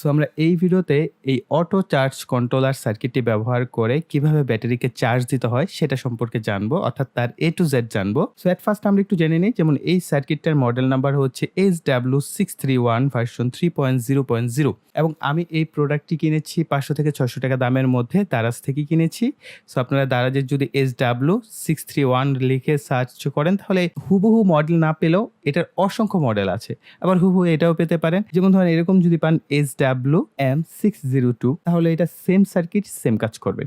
So আমরা এই ভিডিওতে এই অটো চার্জ কন্ট্রোলার সার্কিটটি ব্যবহার করে কিভাবে ব্যাটারিকে চার্জ দিতে হয় সেটা সম্পর্কে জানবো, অর্থাৎ তার এ টু জেড জানবো। সো এট ফার্স্ট আমরা একটু জেনে নিই, যেমন এই সার্কিটটার মডেল নাম্বার হচ্ছে SW631 ভার্সন 3.0.0 এবং আমি এই প্রোডাক্টটি কিনেছি 500 থেকে 600 টাকা দামের মধ্যে দারাজ থেকে কিনেছি। সো আপনারা দারাজের যদি SW631 লিখে সার্চ করেন তাহলে হুবহু মডেল না পেলেও এটার অসংখ্য মডেল আছে, আবার হুবহু এটাও পেতে পারেন। যেমন ধরেন এরকম যদি পান SWM602 তাহলে এটা সেম সার্কিট সেম কাজ করবে।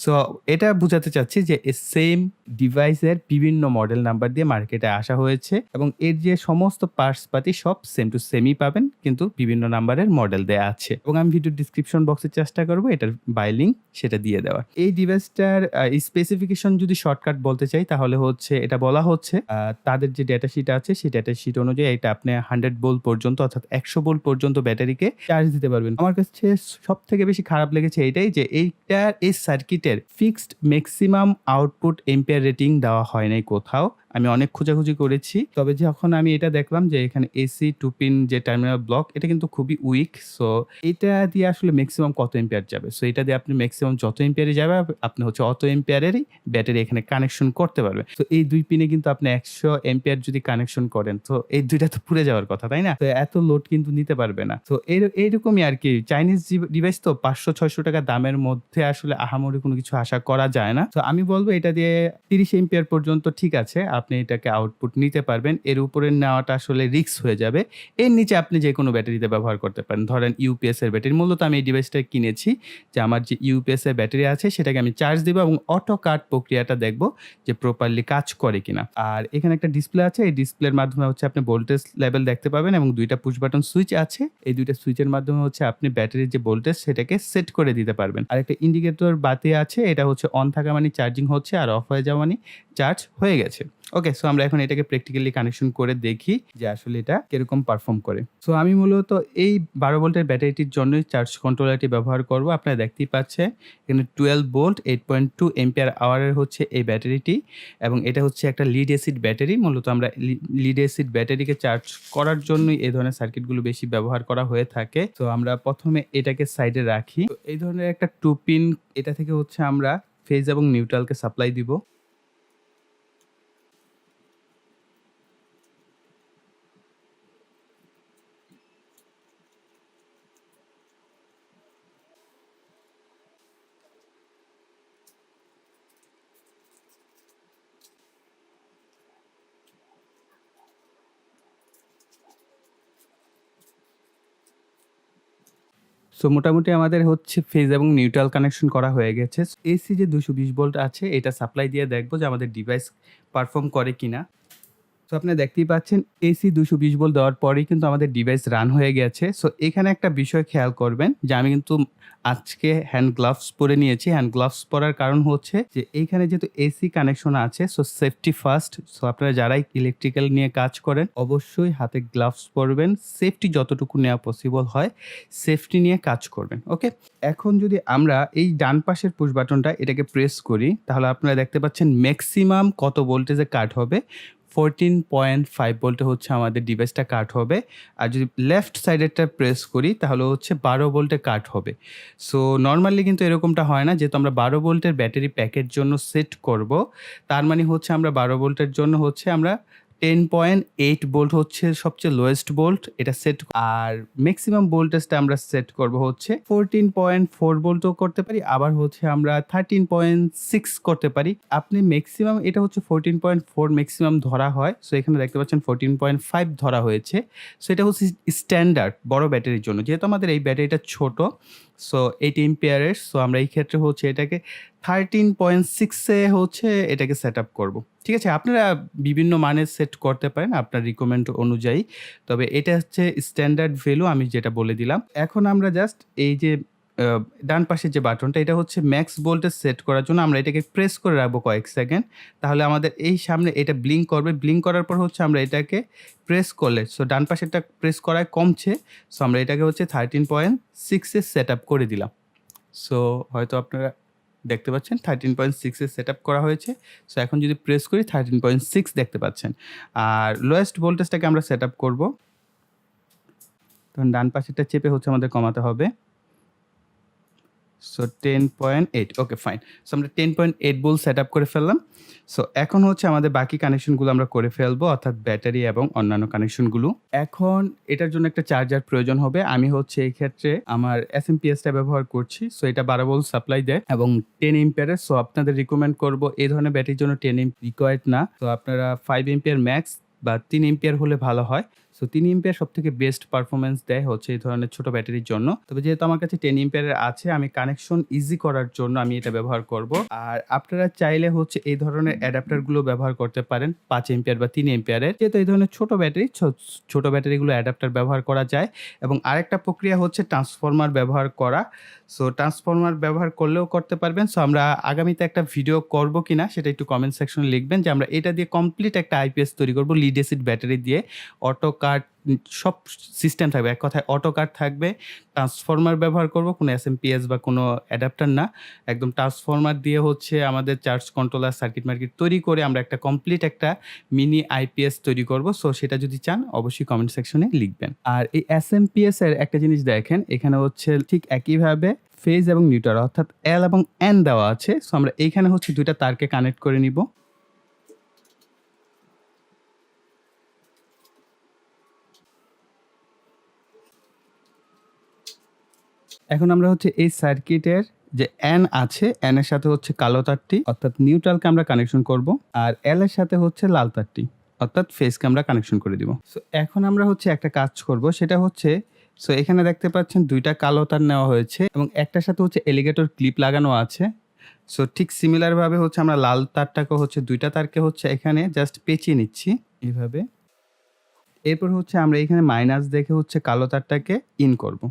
সো এটা বোঝাতে চাচ্ছি যে সেম ডিভাইসের বিভিন্ন মডেল নাম্বার দিয়ে মার্কেটে আসা হয়েছে এবং এর যে সমস্ত পার্টস পাতি সব সেম টু সেমই পাবেন, কিন্তু বিভিন্ন নাম্বারের মডেল দেয়া আছে এবং আমি ভিডিও ডিসক্রিপশন বক্সে চেষ্টা করবো এটার বাই লিঙ্ক সেটা দিয়ে দেওয়ার। এই ডিভাইসটার স্পেসিফিকেশন যদি শর্টকাট বলতে চাই তাহলে হচ্ছে এটা বলা হচ্ছে তাদের যে ডেটা শিট আছে সেই ডেটা শিট অনুযায়ী এটা আপনি 100 ভোল্ট পর্যন্ত অর্থাৎ 100 ভোল্ট পর্যন্ত ব্যাটারিকে চার্জ দিতে পারবেন। আমার কাছে সব থেকে বেশি খারাপ লেগেছে এটাই যে এই সার্কিটের fixed maximum output ampere rating দেওয়া হয় নাই কোথাও। আমি অনেক খোঁজাখুঁজি করেছি, তবে যখন আমি এটা দেখলাম যে এখানে এসি 2 পিন যে টার্মিনাল ব্লক এটা কিন্তু খুবই উইক। সো এটা দিয়ে আসলে ম্যাক্সিমাম কত এম্পিয়ার যাবে? সো এটা দিয়ে আপনি ম্যাক্সিমাম যত এম্পিয়ারে যাবে আপনি হচ্ছে অত এম্পিয়ারেরই ব্যাটারি এখানে কানেকশন করতে পারবে। তো এই 2 পিনে কিন্তু আপনি 100 এম্পিয়ার যদি কানেকশন করেন তো এই 2টা তো পুড়ে যাওয়ার কথা, তাই না? তো এত লোড কিন্তু নিতে পারবে না। তো এইরকমই আরকি। চাইনিজ ডিভাইস তো 500-600 টাকা দামের মধ্যে আসলে আহামরি কোনো কিছু আশা করা যায় না। তো আমি বলব এটা দিয়ে 30 এম্পিয়ার পর্যন্ত ঠিক আছে। আপনি এটাকে আউটপুট নিতে পারবেন। এর উপরে নেওয়াটা আসলে রিস্ক হয়ে যাবে। এর নিচে আপনি যেকোনো ব্যাটারিতে ব্যবহার করতে পারেন। ধরেন ইউপিএস এর ব্যাটারি। মূলত আমি এই ডিভাইসটা কিনেছি যে আমার যে ইউপিএস এর ব্যাটারি আছে সেটাকে আমি চার্জ দিব এবং অটো কাট প্রক্রিয়াটা দেখব যে প্রপারলি কাজ করে কিনা। আর এখানে একটা ডিসপ্লে আছে। এই ডিসপ্লের মাধ্যমে হচ্ছে আপনি ভোল্টেজ লেভেল দেখতে পাবেন এবং 2টা পুশ বাটন সুইচ আছে। এই 2টা সুইচের মাধ্যমে হচ্ছে আপনি ব্যাটারির যে ভোল্টেজ সেটাকে সেট করে দিতে পারবেন। আর একটা ইন্ডিকেটর বাতি আছে। এটা হচ্ছে অন থাকা মানে চার্জিং হচ্ছে, আর অফ হয়ে যাওয়া মানে চার্জ হয়ে গেছে। ওকে, সো আমরা এখন এটাকে প্র্যাকটিক্যালি কানেকশন করে দেখি যে আসলে এটা কিরকম পারফর্ম করে। সো আমি মূলত এই 12 ভোল্টের ব্যাটারিটির জন্যই চার্জ কন্ট্রোলারটি ব্যবহার করব। আপনারা দেখতেই পাচ্ছেন এখানে 12 ভোল্ট 8.2 এম্পিয়ার আওয়ারের হচ্ছে এই ব্যাটারিটি এবং এটা হচ্ছে একটা লিড অ্যাসিড ব্যাটারি। মূলত আমরা লিড অ্যাসিড ব্যাটারিকে চার্জ করার জন্যই এই ধরনের সার্কিটগুলো বেশি ব্যবহার করা হয়ে থাকে। তো আমরা প্রথমে এটাকে সাইডে রাখি। তো এই ধরনের একটা 2 পিন, এটা থেকে হচ্ছে আমরা ফেজ এবং নিউট্রালকে সাপ্লাই দিব। সো মোটামুটি আমাদের হচ্ছে ফেজ এবং নিউট্রাল কানেকশন করা হয়ে গেছে। এসি যে 220 ভোল্ট আছে এটা সাপ্লাই দিয়ে দেখব যে আমাদের ডিভাইস পারফর্ম করে কিনা। সো আপনারা দেখতেই পাচ্ছেন এসি 220 ভোল্ট দেওয়ার পরেই কিন্তু আমাদের ডিভাইস রান হয়ে গেছে। সো এখানে একটা বিষয় খেয়াল করবেন যে আমি কিন্তু আজকে হ্যান্ড গ্লাভস পরে নিয়েছি। হ্যান্ড গ্লাভস পরার কারণ হচ্ছে যে এইখানে যেহেতু এসি কানেকশন আছে, সো সেফটি ফার্স্ট। সো আপনারা যারাই ইলেকট্রিক্যাল নিয়ে কাজ করেন অবশ্যই হাতে গ্লাভস পরবেন। সেফটি যতটুকু নেওয়া পসিবল হয় সেফটি নিয়ে কাজ করবেন। ওকে? এখন যদি আমরা এই ডান পাশের পুশ বাটনটা এটাকে প্রেস করি তাহলে আপনারা দেখতে পাচ্ছেন ম্যাক্সিমাম কত ভোল্টেজে কাট হবে। 14.5 ভোল্টে হচ্ছে আমাদের ডিভাইসটা কাট হবে। আর যদি লেফট সাইডেরটা প্রেস করি তাহলে হচ্ছে 12 ভোল্টে কাট হবে। সো নরমালি কিন্তু এরকমটা হয় না। যেহেতু আমরা 12 ভোল্টের ব্যাটারি প্যাকের জন্য সেট করব, তার মানে হচ্ছে আমরা 12 ভোল্টের জন্য হচ্ছে আমরা 10.8 ভোল্ট হচ্ছে সবচেয়ে লোয়েস্ট ভোল্ট এটা সেট, আর ম্যাক্সিমাম ভোল্টেজটা আমরা সেট করব হচ্ছে 14.4 ভোল্টও করতে পারি, আবার হচ্ছে আমরা 13.6 করতে পারি। আপনি ম্যাক্সিমাম এটা হচ্ছে 14.4 ম্যাক্সিমাম ধরা হয়। সো এখানে দেখতে পাচ্ছেন 14.5 ধরা হয়েছে। সো এটা হচ্ছে স্ট্যান্ডার্ড বড় ব্যাটারির জন্য। যেহেতু আমাদের এই ব্যাটারিটা ছোট, সো 8 এম্পিয়ারের, সো আমরা এই ক্ষেত্রে হচ্ছে এটাকে 13.6 এ হচ্ছে এটাকে সেটআপ করব। ঠিক আছে? আপনারা বিভিন্ন মানের সেট করতে পারেন আপনার রিকমেন্ড অনুযায়ী। তবে এটা হচ্ছে স্ট্যান্ডার্ড ভ্যালু আমি যেটা বলে দিলাম। এখন আমরা জাস্ট এই যে আ ডান পাশের যে বাটনটা এটা হচ্ছে ম্যাক্স ভোল্টেজ সেট করার জন্য আমরা এটাকে প্রেস করে রাখবো কয়েক সেকেন্ড। তাহলে আমাদের এই সামনে এটা ব্লিঙ্ক করবে। ব্লিঙ্ক করার পর হচ্ছে আমরা এটাকে প্রেস করলে, সো ডান পাশেরটা প্রেস করায় কমছে। সো আমরা এটাকে হচ্ছে 13.6 এ সেটআপ করে দিলাম। সো হয়তো আপনারা দেখতে পাচ্ছেন 13.6 এ সেটআপ করা হয়েছে। সো এখন যদি প্রেস করি 13.6 দেখতে পাচ্ছেন। আর লোয়েস্ট ভোল্টেজটাকে আমরা সেটআপ করব। তখন ডান পাশেরটা চেপে হচ্ছে আমাদের কমাতে হবে। So 10.8 okay fine. সো আমরা 10.8 ভোল্ট সেটআপ করে ফেললাম। সো এখন হচ্ছে আমাদের বাকি কানেকশনগুলো আমরা করে ফেলবো, অর্থাৎ ব্যাটারি এবং অন্যান্য কানেকশনগুলো। এখন এটার জন্য একটা চার্জার প্রয়োজন হবে। আমি হচ্ছে এই ক্ষেত্রে আমার এসএমপিএসটা ব্যবহার করছি। সো এটা 12 ভোল্ট সাপ্লাই দেয় এবং 10 এম্পিয়ারের। সো আপনাদের রিকমেন্ড করব এই ধরনের ব্যাটারির জন্য 10 এম্প রিকোয়ার্ড না। তো আপনারা 5 এম্পিয়ার ম্যাক্স বা 3 এম্পিয়ার হলে ভালো হয়। সো 3 এম্পিয়ার সবথেকে বেস্ট পারফরম্যান্স দেয় হচ্ছে এই ধরনের ছোট ব্যাটারির জন্য। তবে যেহেতু আমার কাছে 10 এম্পিয়ারের আছে, আমি কানেকশন ইজি করার জন্য আমি এটা ব্যবহার করব। আর আপনারা চাইলে হচ্ছে এই ধরনের অ্যাডাপ্টারগুলো ব্যবহার করতে পারেন 5 এম্পিয়ার বা 3 এম্পিয়ারের। যেহেতু এই ধরনের ছোট ব্যাটারি, ছোট ব্যাটারিগুলো অ্যাডাপ্টার ব্যবহার করা যায়। এবং আরেকটা প্রক্রিয়া হচ্ছে ট্রান্সফরমার ব্যবহার করা। সো ট্রান্সফরমার ব্যবহার করলেও করতে পারবেন। সো আমরা আগামীতে একটা ভিডিও করব কিনা সেটা একটু কমেন্ট সেকশনে লিখবেন, যে আমরা এটা দিয়ে কমপ্লিট একটা আইপিএস তৈরি করব লিড অ্যাসিড ব্যাটারি দিয়ে। অটো কাট সব সিস্টেম থাকবে, এক কথায় অটো কাট থাকবে। ট্রান্সফরমার ব্যবহার করব, কোনো এসএমপিএস বা কোনো অ্যাডাপ্টার না। একদম ট্রান্সফরমার দিয়ে হচ্ছে আমাদের চার্জ কন্ট্রোলার সার্কিট মার্কিট তৈরি করে আমরা একটা কমপ্লিট একটা মিনি আইপিএস তৈরি করব। সো সেটা যদি চান অবশ্যই কমেন্ট সেকশনে লিখবেন। আর এই এসএমপিএস এর একটা জিনিস দেখেন, এখানে হচ্ছে ঠিক একইভাবে ফেজ এবং নিউট্রাল অর্থাৎ এল এবং এন দেওয়া আছে। সো আমরা এইখানে হচ্ছে দুইটা তারকে কানেক্ট করে নিব। এখন আমরা হচ্ছে এই সার্কিটের যে এন আছে, এন এর সাথে হচ্ছে কালো তারটি অর্থাৎ নিউট্রালকে আমরা কানেকশন করব, আর এল এর সাথে হচ্ছে লাল তারটি অর্থাৎ ফেজকে আমরা কানেকশন করে দিব। সো এখন আমরা হচ্ছে একটা কাজ করব, সেটা হচ্ছে সো এখানে দেখতে পাচ্ছেন দুইটা কালো তার নেওয়া হয়েছে এবং একটার সাথে হচ্ছে এলিগেটর ক্লিপ লাগানো আছে। সো ঠিক সিমিলার ভাবে হচ্ছে আমরা লাল তারটাকে হচ্ছে দুইটা তারকে হচ্ছে এখানে জাস্ট পেঁচিয়ে নিচ্ছি এইভাবে। এরপর হচ্ছে আমরা এখানে মাইনাস দেখে হচ্ছে কালো তারটাকে ইন করব।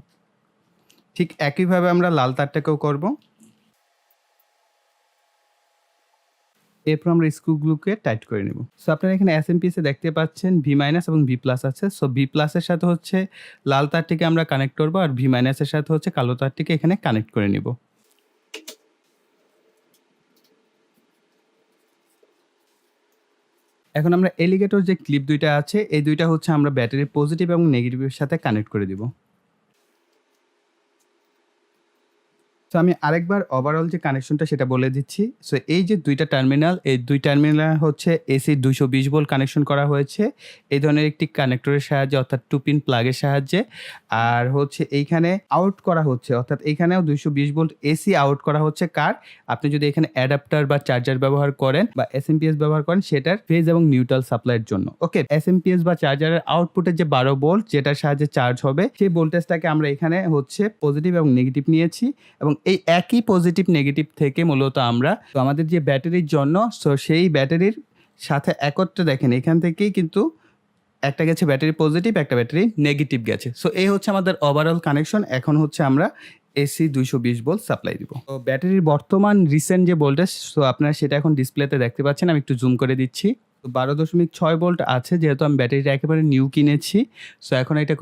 ঠিক একইভাবে আমরা লাল তারটাকেও করব। এরপর আমরা স্ক্রুগুলোকে টাইট করে নেব। সো আপনারা এখানে এসএমপিএস এ দেখতে পাচ্ছেন ভি মাইনাস এবং ভি প্লাস আছে। সো ভি প্লাস এর সাথে হচ্ছে লাল তারটিকে আমরা কানেক্ট করব, আর ভি মাইনাস এর সাথে হচ্ছে কালো তারটিকে এখানে কানেক্ট করে নিব। এখন আমরা এলিগেটর যে ক্লিপ দুইটা আছে, এই দুইটা হচ্ছে আমরা ব্যাটারির পজিটিভ এবং নেগেটিভের সাথে কানেক্ট করে দিব। তো আমি আরেকবার ওভারঅল যে কানেকশনটা সেটা বলে দিচ্ছি। সো এই যে ২ টা টার্মিনাল, এই ২ টার্মিনাল হচ্ছে এসি ২২০ ভোল্ট কানেকশন করা হয়েছে এই ধরনের একটি কানেক্টরের সাহায্যে, অর্থাৎ 2 পিন প্লাগের সাহায্যে। আর হচ্ছে এইখানে আউট করা হচ্ছে, অর্থাৎ এইখানেও ২২০ ভোল্ট এসি আউট করা হচ্ছে কার? আপনি যদি এখানে অ্যাডাপ্টার বা চার্জার ব্যবহার করেন বা এসএমপিএস ব্যবহার করেন সেটার ফেজ এবং নিউট্রাল সাপ্লাইয়ের জন্য। ওকে, এসএমপিএস বা চার্জারের আউটপুটের যে ১২ ভোল্ট যেটার সাহায্যে চার্জ হবে, সেই ভোল্টেজটাকে আমরা এখানে হচ্ছে পজিটিভ এবং নেগেটিভ নিয়েছি এবং এই একই পজিটিভ নেগেটিভ থেকে মূলত আমরা তো আমাদের যে ব্যাটারির জন্য, সো সেই ব্যাটারির সাথে একত্রে দেখেন এখান থেকেই কিন্তু একটা গেছে ব্যাটারি পজিটিভ, একটা ব্যাটারি নেগেটিভ গেছে। সো এই হচ্ছে আমাদের ওভারঅল কানেকশন। এখন হচ্ছে আমরা এসি ২২০ ভোল্ট সাপ্লাই দিব। তো ব্যাটারির বর্তমান রিসেন্ট যে ভোল্টেজ, সো আপনারা সেটা এখন ডিসপ্লেতে দেখতে পাচ্ছেন। আমি একটু জুম করে দিচ্ছি। তো ১২.৬ ভোল্ট আছে, যেহেতু আমি ব্যাটারিটা একেবারে নিউ কিনেছি। সো এখন এটা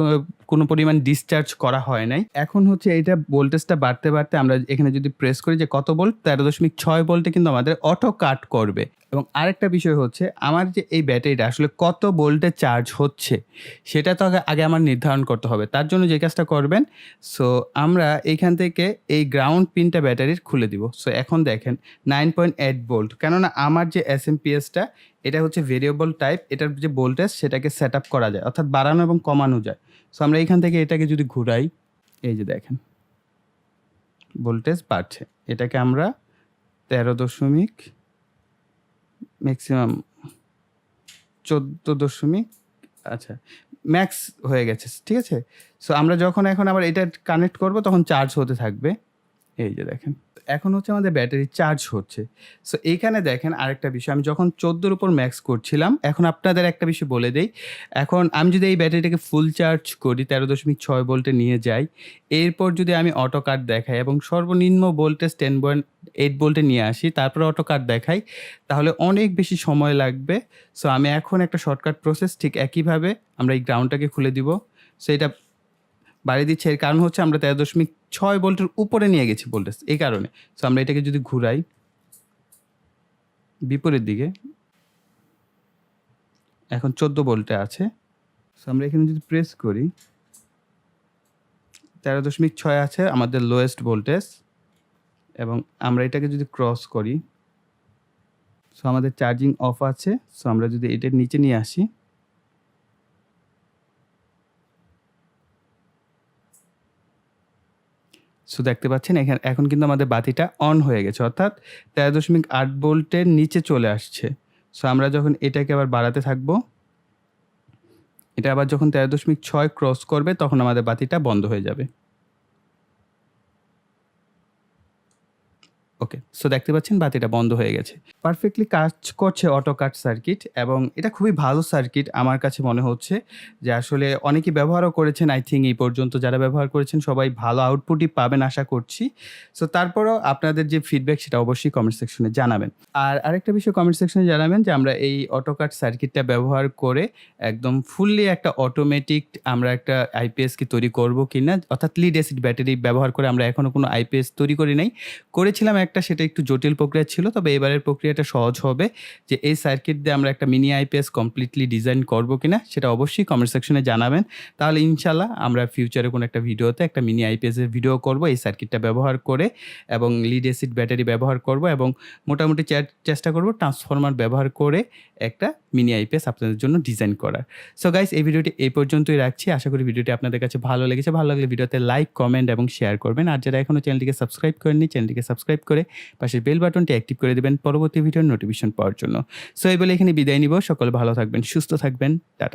কোনো পরিমাণ ডিসচার্জ করা হয় নাই। এখন হচ্ছে এইটা ভোল্টেজটা বাড়তে, বাড়তে আমরা এখানে যদি প্রেস করি যে কত ভোল্ট, ১৩.৬ ভোল্টে কিন্তু আমাদের অটো কাট করবে। এবং আরেকটা বিষয় হচ্ছে আমার যে এই ব্যাটারিটা আসলে কত ভোল্টে চার্জ হচ্ছে সেটা তো আগে আমার নির্ধারণ করতে হবে। তার জন্য যে কাজটা করবেন, সো আমরা এইখান থেকে এই গ্রাউন্ড পিনটা ব্যাটারির খুলে দিব। সো এখন দেখেন 9.8 ভোল্ট, কেননা আমার যে এসএমপিএসটা এটা হচ্ছে ভেরিয়েবল টাইপ, এটার যে ভোল্টেজ সেটাকে সেট আপ করা যায়, অর্থাৎ বাড়ানো এবং কমানো যায়। সো আমরা এইখান থেকে এটাকে যদি ঘুরাই, এই যে দেখেন ভোল্টেজ বাড়ছে। এটাকে আমরা ১৩ দশমিক ম্যাক্সিমাম ১৪ আচ্ছা ম্যাক্স হয়ে গেছে, ঠিক আছে? সো আমরা যখন এখন আবার এটা কানেক্ট করব তখন চার্জ হতে থাকবে। এই যে দেখেন এখন হচ্ছে আমাদের ব্যাটারি চার্জ হচ্ছে। সো এইখানে দেখেন আরেকটা বিষয়, আমি যখন ১৪ উপর ম্যাক্স করছিলাম, এখন আপনাদের একটা বিষয় বলে দেই। এখন আমি যদি এই ব্যাটারিটাকে ফুল চার্জ করি ১৩.৬ ভোল্টে নিয়ে যাই, এরপর যদি আমি অটো কাট দেখাই এবং সর্বনিম্ন ভোল্টেজ 10.8 ভোল্টে নিয়ে আসি, তারপরে অটো কাট দেখাই, তাহলে অনেক বেশি সময় লাগবে। সো আমি এখন একটা শর্টকাট প্রসেস ঠিক একইভাবে আমরা এই গ্রাউন্ডটাকে খুলে দিব। সো এটা বাড়িয়ে দিচ্ছি, এর কারণ হচ্ছে আমরা ১৩.৬ ভোল্টের উপরে নিয়ে গেছি ভোল্টেজ, এই কারণে। সো আমরা এটাকে যদি ঘুরাই বিপরীত দিকে, এখন ১৪ ভোল্টে আছে। সো আমরা এখানে যদি প্রেস করি, 13.6 আছে আমাদের লোয়েস্ট ভোল্টেজ এবং আমরা এটাকে যদি ক্রস করি, সো আমাদের চার্জিং অফ আছে। সো আমরা যদি এটার নিচে নিয়ে আসি, সো দেখতে পাচ্ছেন এখন কিন্তু আমাদের বাতিটা অন হয়ে গেছে, অর্থাৎ 13.8 ভোল্টের নিচে চলে আসছে। সো আমরা যখন এটাকে আবার বাড়াতে থাকবো, এটা আবার যখন 13.6 ক্রস করবে তখন আমাদের বাতিটা বন্ধ হয়ে যাবে। ওকে, সো দেখতে পাচ্ছেন বাতিটা বন্ধ হয়ে গেছে। পারফেক্টলি কাজ করছে অটো কাট সার্কিট এবং এটা খুবই ভালো সার্কিট আমার কাছে মনে হচ্ছে, যে আসলে অনেকেই ব্যবহারও করেছেন। আই থিংক এই পর্যন্ত যারা ব্যবহার করেছেন সবাই ভালো আউটপুটই পাবেন আশা করছি। সো তারপরেও আপনাদের যে ফিডব্যাক সেটা অবশ্যই কমেন্ট সেকশনে জানাবেন। আর আরেকটা বিষয় কমেন্ট সেকশনে জানাবেন যে আমরা এই অটো কাট সার্কিটটা ব্যবহার করে একদম ফুললি একটা অটোমেটিক আমরা একটা আইপিএস কি তৈরি করব কিনা, অর্থাৎ লিড অ্যাসিড ব্যাটারি ব্যবহার করে আমরা এখনো কোনো আইপিএস তৈরি করি নাই। করেছিলাম একটা, সেটা একটু জটিল প্রক্রিয়া ছিল। তবে এবারের প্রক্রিয়াটা সহজ হবে, যে এই সার্কিট দিয়ে আমরা একটা মিনি আইপিএস কমপ্লিটলি ডিজাইন করব কিনা সেটা অবশ্যই কমেন্ট সেকশনে জানাবেন। তাহলে ইনশাআল্লাহ আমরা ফিউচারে কোনো একটা ভিডিওতে একটা মিনি আইপিএস এর ভিডিও করব এই সার্কিটটা ব্যবহার করে, এবং লিড অ্যাসিড ব্যাটারি ব্যবহার করব এবং মোটামুটি চেষ্টা করব ট্রান্সফরমার ব্যবহার করে একটা মিনি আইপিএস আপনাদের জন্য ডিজাইন করার। সো গাইস, এই ভিডিওটি এই পর্যন্তই রাখছি। আশা করি ভিডিওটি আপনাদের কাছে ভালো লেগেছে। ভালো লাগলে ভিডিওতে লাইক, কমেন্ট এবং শেয়ার করবেন। আর যারা এখনো চ্যানেলটিকে সাবস্ক্রাইব করেননি, চ্যানেলটিকে সাবস্ক্রাইব করে পাশের বেল বাটনটি অ্যাক্টিভ করে দিবেন পরবর্তী ভিডিওর নোটিফিকেশন পাওয়ার জন্য। সো এই বলে এখানে বিদায় নিব। সকলে ভালো থাকবেন, সুস্থ থাকবেন। টাটা।